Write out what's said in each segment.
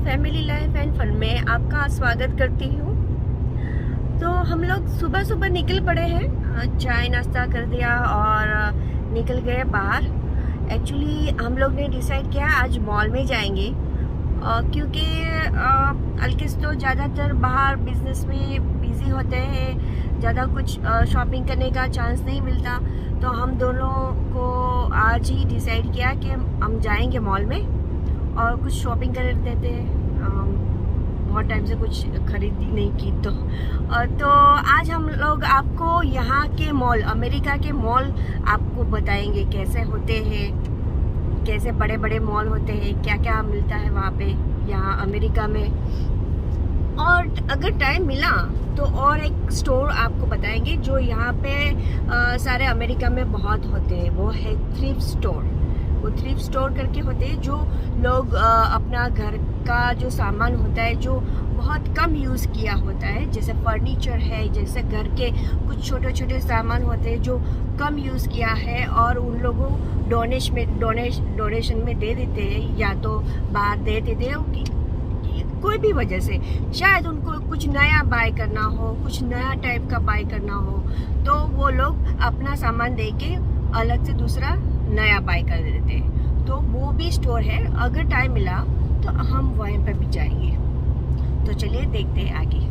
Family life and fun में आपका स्वागत करती हूँ। तो हम लोग सुबह सुबह निकल पड़े हैं, चाय नाश्ता कर दिया और निकल गए बाहर। एक्चुअली हम लोग ने डिसाइड किया आज मॉल में जाएंगे, क्योंकि अलकिस तो ज़्यादातर बाहर बिजनेस में बिजी होते हैं, ज़्यादा कुछ शॉपिंग करने का चांस नहीं मिलता। तो हम दोनों को आज ही डिसाइड किया कि हम जाएंगे मॉल में और कुछ शॉपिंग कर देते हैं। बहुत टाइम से कुछ खरीदी नहीं की तो आज हम लोग आपको यहाँ के मॉल, अमेरिका के मॉल आपको बताएंगे कैसे होते हैं, कैसे बड़े बड़े मॉल होते हैं, क्या क्या मिलता है वहाँ पे यहाँ अमेरिका में। और अगर टाइम मिला तो और एक स्टोर आपको बताएंगे जो यहाँ पे सारे अमेरिका में बहुत होते हैं, वो है थ्रिफ्ट स्टोर। वो थ्रिफ्ट स्टोर करके होते हैं जो लोग अपना घर का जो सामान होता है जो बहुत कम यूज़ किया होता है, जैसे फर्नीचर है, जैसे घर के कुछ छोटे छोटे सामान होते हैं जो कम यूज़ किया है, और उन लोगों डोनेशन में दे देते हैं, या तो बाहर दे देते हैं कोई भी वजह से। शायद उनको कुछ नया बाय करना हो, कुछ नया टाइप का बाय करना हो, तो वो लोग अपना सामान दे के अलग से दूसरा नया बाय कर देते हैं। तो वो भी स्टोर है, अगर टाइम मिला तो हम वहीं पर भी जाएंगे। तो चलिए देखते हैं आगे।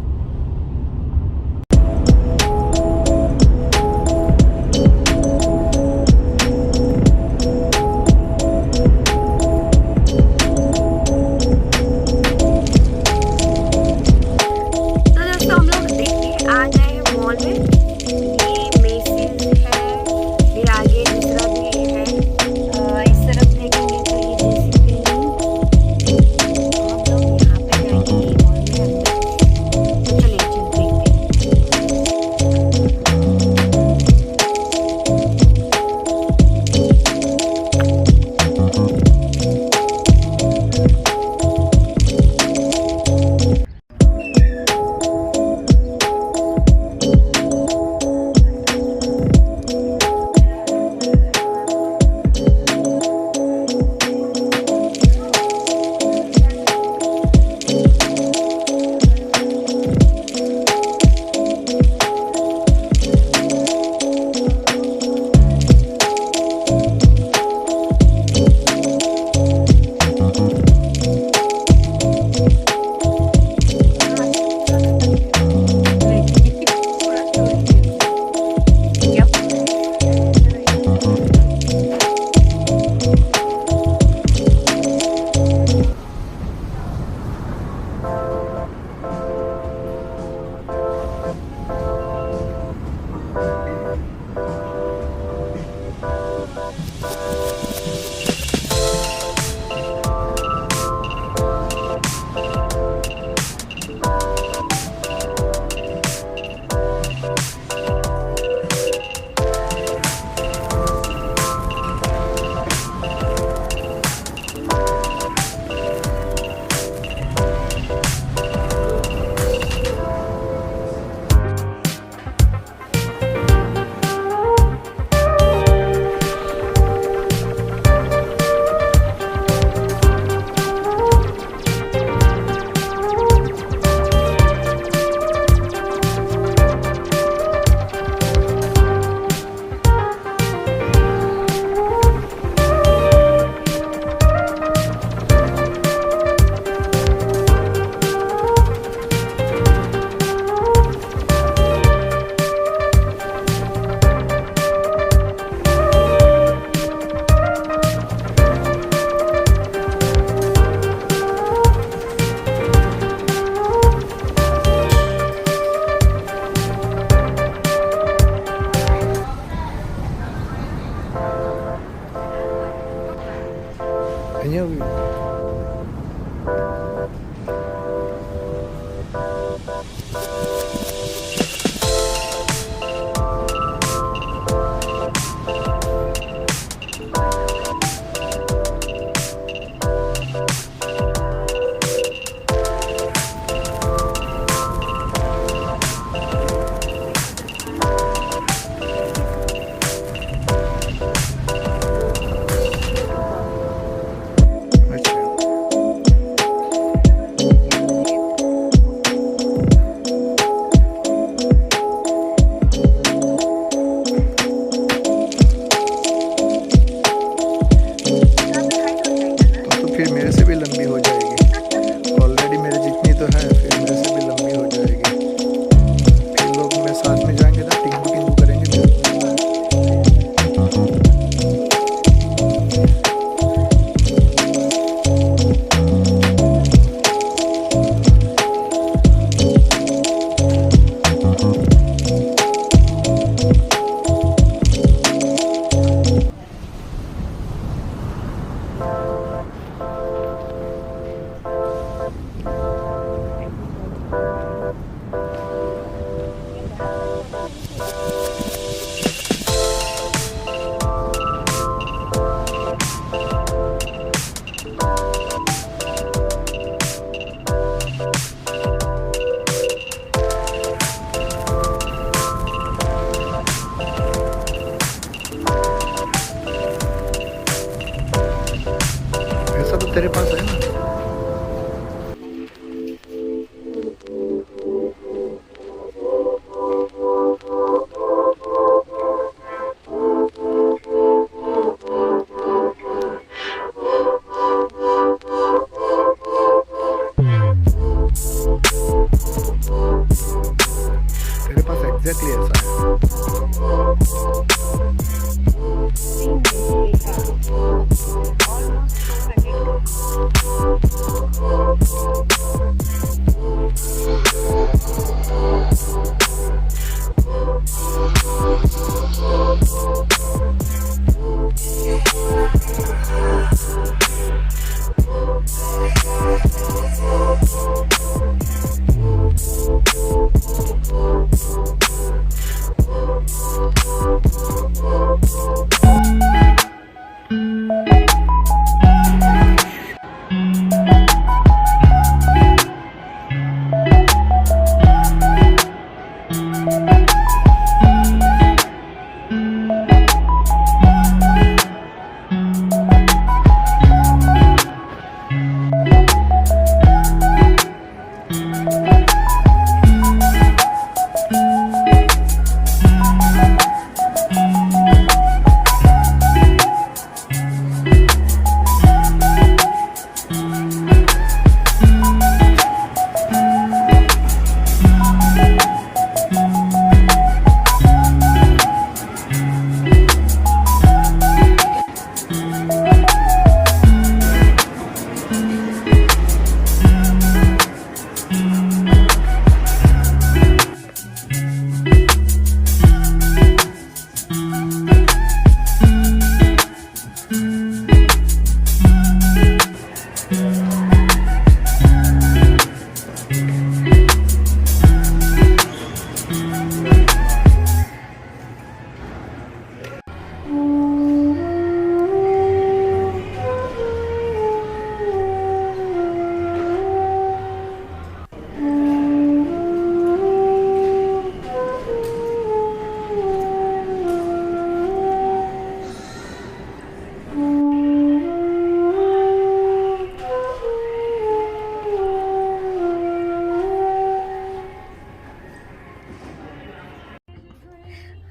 एग्जैक्टली ऐसा है।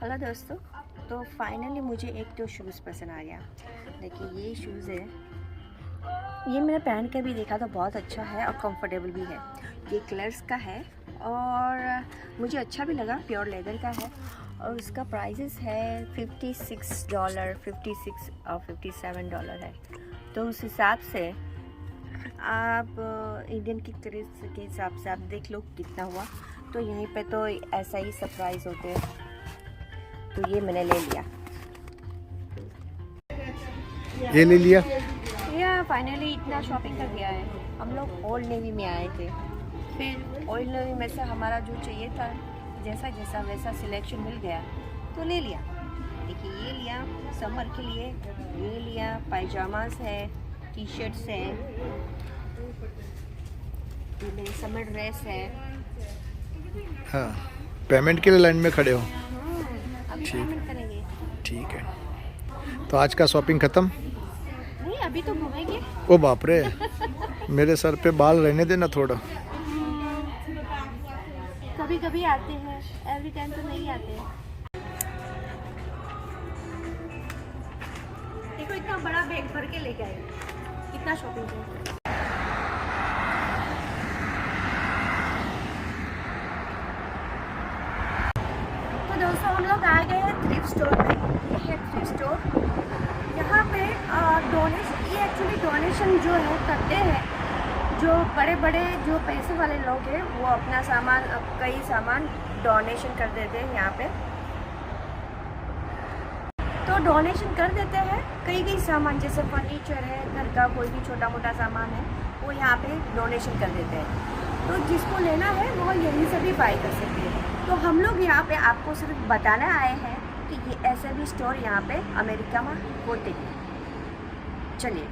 हेलो दोस्तों, तो फाइनली मुझे एक तो शूज़ पसंद आ गया। देखिए ये शूज़ है, ये मैंने पहन के भी देखा तो बहुत अच्छा है और कंफर्टेबल भी है। ये कलर्स का है और मुझे अच्छा भी लगा, प्योर लेदर का है और उसका प्राइसेस है $56, 56 और $57 है। तो उस हिसाब से आप इंडियन की करेंसी के हिसाब से आप देख लो कितना हुआ। तो यहीं पे तो ऐसा ही सरप्राइज़ होते हैं, तो ये मैंने ले लिया। ये ले लिया या फाइनली इतना शॉपिंग कर दिया है। हम लोग ओल्ड नेवी में आए थे, फिर ओल्ड नेवी में से हमारा जो चाहिए था जैसा जैसा वैसा सिलेक्शन मिल गया तो ले लिया। देखिए ये लिया समर के लिए, ये लिया पायजामास है, टी शर्ट्स है, ये मेरी समर ड्रेस है। हाँ, पेमेंट के लिए लाइन में खड़े हो? अभी पेमेंट करेंगे। ठीक है, तो आज का शॉपिंग ख़त्म? नहीं, अभी तो घूमेंगे। ओ बाप रे, मेरे सर पे बाल रहने देना थोड़ा। कभी कभी आते हैं, एवरी टाइम तो नहीं आते हैं। देखो इतना बड़ा बैग भर के लेके आए, कितना शॉपिंग है। तो दोस्तों हम लोग आ गए हैं थ्रिफ्ट स्टोर में। ये है थ्रिफ्ट स्टोर। यहाँ पे डोनेशन, ये एक्चुअली डोनेशन जो है करते हैं जो बड़े बड़े जो पैसे वाले लोग हैं, वो अपना सामान, कई सामान डोनेशन कर देते हैं यहाँ पे। तो डोनेशन कर देते हैं कई सामान, जैसे फर्नीचर है, घर का कोई भी छोटा मोटा सामान है, वो यहाँ पे डोनेशन कर देते हैं। तो जिसको लेना है वो यहीं से भी बाई कर सकते हैं। तो हम लोग यहाँ पे आपको सिर्फ बताने आए हैं कि ये ऐसे भी स्टोर यहाँ पे अमेरिका में होते हैं। चलिए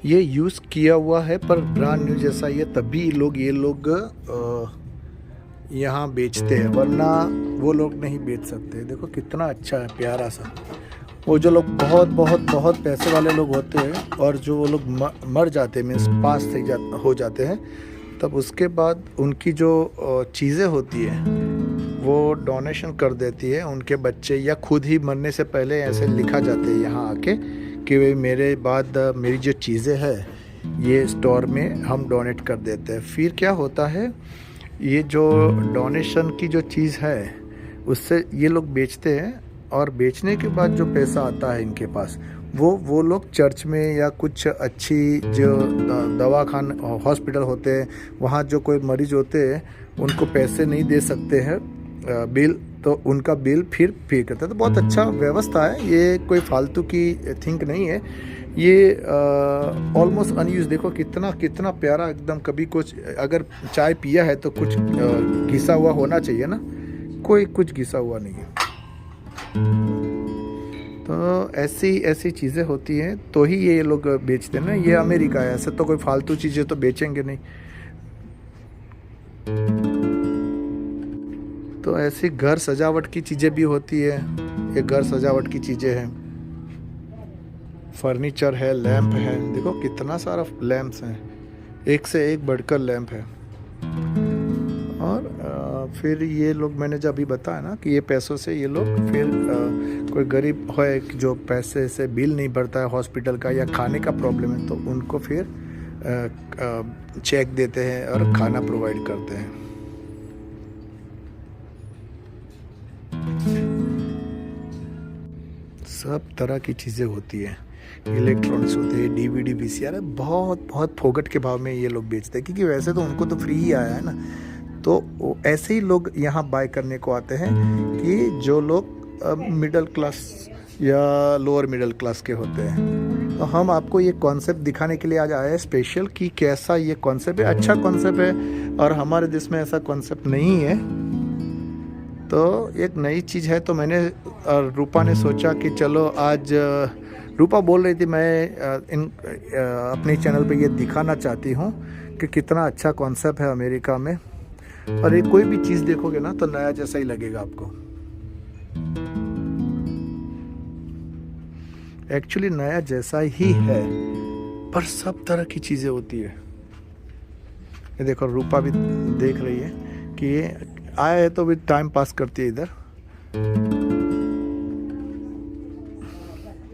ये यूज़ किया हुआ है पर ब्रांड न्यू जैसा ये, तभी ये लोग यहाँ बेचते हैं, वरना वो लोग नहीं बेच सकते। देखो कितना अच्छा है, प्यारा सा। वो जो लोग बहुत बहुत बहुत पैसे वाले लोग होते हैं और जो वो लोग मर जाते हैं, मीन्स पास हो जाते हैं, तब उसके बाद उनकी जो चीज़ें होती है वो डोनेशन कर देती है उनके बच्चे, या खुद ही मरने से पहले ऐसे लिखा जाता है यहाँ आके कि मेरे बाद मेरी जो चीज़ें हैं ये स्टोर में हम डोनेट कर देते हैं। फिर क्या होता है, ये जो डोनेशन की जो चीज़ है उससे ये लोग बेचते हैं और बेचने के बाद जो पैसा आता है इनके पास वो लोग चर्च में या कुछ अच्छी जो दवाखाना हॉस्पिटल होते हैं वहाँ जो कोई मरीज होते हैं उनको पैसे नहीं दे सकते हैं बिल, तो उनका बिल फिर पे करते हैं। तो बहुत अच्छा व्यवस्था है, ये कोई फालतू की थिंक नहीं है। ये ऑलमोस्ट अनयूज, देखो कितना कितना प्यारा एकदम। कभी कुछ अगर चाय पिया है तो कुछ घिसा हुआ होना चाहिए ना, कोई कुछ घिसा हुआ नहीं है। तो ऐसी चीज़ें होती हैं तो ही ये लोग बेचते हैं ना। ये अमेरिका है, ऐसे तो कोई फालतू चीज़ें तो बेचेंगे नहीं। तो ऐसी घर सजावट की चीज़ें भी होती है, ये घर सजावट की चीज़ें हैं, फर्नीचर है, लैंप है, देखो कितना सारा लैंप्स हैं, एक से एक बढ़कर लैंप है। और फिर ये लोग, मैंने जब अभी बताया ना कि ये पैसों से ये लोग फिर कोई गरीब है जो पैसे से बिल नहीं भरता है हॉस्पिटल का या खाने का प्रॉब्लम है, तो उनको फिर चेक देते हैं और खाना प्रोवाइड करते हैं। सब तरह की चीज़ें होती है, इलेक्ट्रॉनिक्स होते हैं, डीवीडी वीसीआर, बहुत बहुत फोकट के भाव में ये लोग बेचते हैं, क्योंकि वैसे तो उनको तो फ्री ही आया है ना। तो ऐसे ही लोग यहाँ बाय करने को आते हैं कि जो लोग मिडिल क्लास या लोअर मिडिल क्लास के होते हैं। तो हम आपको ये कॉन्सेप्ट दिखाने के लिए आज आए हैं स्पेशल, कि कैसा ये कॉन्सेप्ट है, अच्छा कॉन्सेप्ट है और हमारे देश में ऐसा कॉन्सेप्ट नहीं है। तो एक नई चीज़ है, तो मैंने रूपा ने सोचा कि चलो आज, रूपा बोल रही थी मैं अपने चैनल पे ये दिखाना चाहती हूँ कि कितना अच्छा कॉन्सेप्ट है अमेरिका में। और ये कोई भी चीज़ देखोगे ना तो नया जैसा ही लगेगा आपको। एक्चुअली नया जैसा ही है, पर सब तरह की चीज़ें होती है। ये देखो रूपा भी देख रही है कि ये आया है तो भी टाइम पास करती है इधर।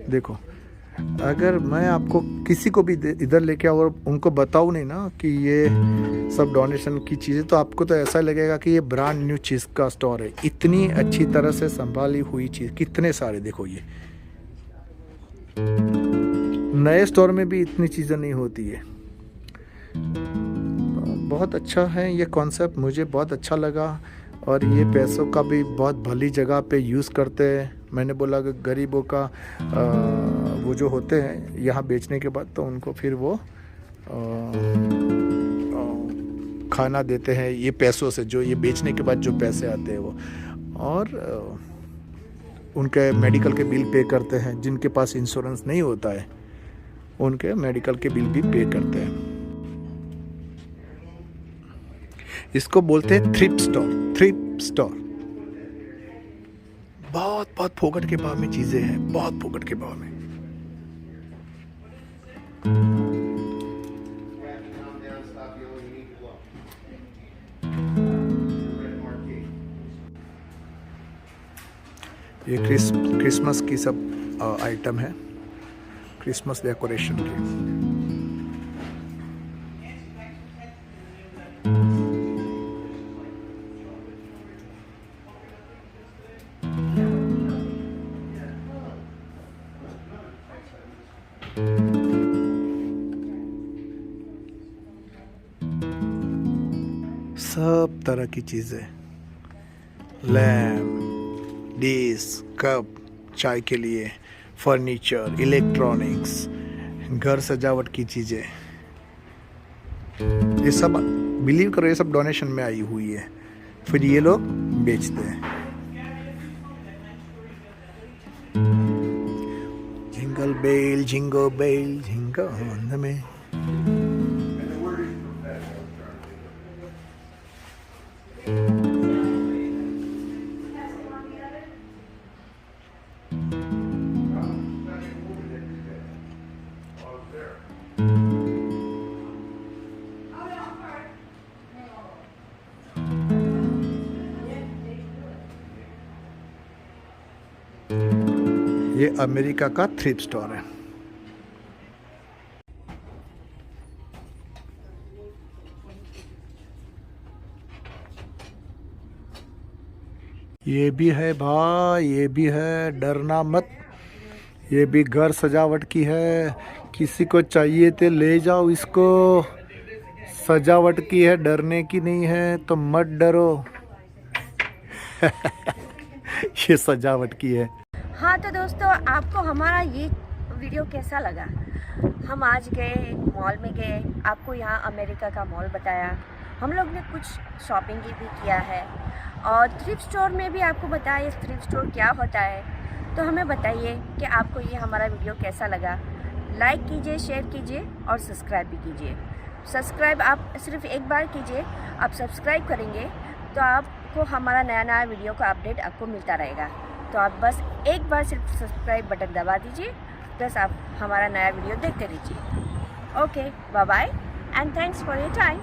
देखो, अगर मैं आपको किसी को भी इधर लेके आऊँ और उनको बताऊँ नहीं ना कि ये सब डोनेशन की चीज़ें, तो आपको तो ऐसा लगेगा कि ये ब्रांड न्यू चीज़ का स्टोर है। इतनी अच्छी तरह से संभाली हुई चीज़, कितने सारे, देखो ये नए स्टोर में भी इतनी चीज़ें नहीं होती है। बहुत अच्छा है ये कॉन्सेप्ट, मुझे बहुत अच्छा लगा। और ये पैसों का भी बहुत भली जगह पे यूज़ करते हैं। मैंने बोला कि गरीबों का वो जो होते हैं यहाँ बेचने के बाद, तो उनको फिर वो खाना देते हैं ये पैसों से, जो ये बेचने के बाद जो पैसे आते हैं वो। और उनके मेडिकल के बिल पे करते हैं। जिनके पास इंश्योरेंस नहीं होता है उनके मेडिकल के बिल भी पे करते हैं। इसको बोलते हैं थ्रिफ्ट स्टोर, थ्रिफ्ट स्टोर। बहुत बहुत फोकट के भाव में चीजें हैं, बहुत फोकट के भाव में। ये क्रिसमस की सब आइटम है, क्रिसमस डेकोरेशन की। सब तरह की चीज़ें, लैम्प, डिश, कप, चाय के लिए, फर्नीचर, इलेक्ट्रॉनिक्स, घर सजावट की चीज़ें, ये सब बिलीव करो ये सब डोनेशन में आई हुई है, फिर ये लोग बेचते हैं। Jingle bell jingle bell jingle में। ये अमेरिका का थ्रिफ्ट स्टोर है। ये भी है भाई, ये भी है, डरना मत। ये भी घर सजावट की है, किसी को चाहिए तो ले जाओ इसको। सजावट की है, डरने की नहीं है, तो मत डरो। ये सजावट की है। हाँ तो दोस्तों, आपको हमारा ये वीडियो कैसा लगा? हम आज गए, मॉल में गए, आपको यहाँ अमेरिका का मॉल बताया, हम लोग ने कुछ शॉपिंग भी किया है और थ्रिफ्ट स्टोर में भी आपको बताया थ्रिफ्ट स्टोर क्या होता है। तो हमें बताइए कि आपको ये हमारा वीडियो कैसा लगा। लाइक कीजिए, शेयर कीजिए और सब्सक्राइब भी कीजिए। सब्सक्राइब आप सिर्फ एक बार कीजिए, आप सब्सक्राइब करेंगे तो आपको हमारा नया नया वीडियो का अपडेट आपको मिलता रहेगा। तो आप बस एक बार सिर्फ सब्सक्राइब बटन दबा दीजिए, बस आप हमारा नया वीडियो देखते रहिए। Okay, bye bye and thanks for your time.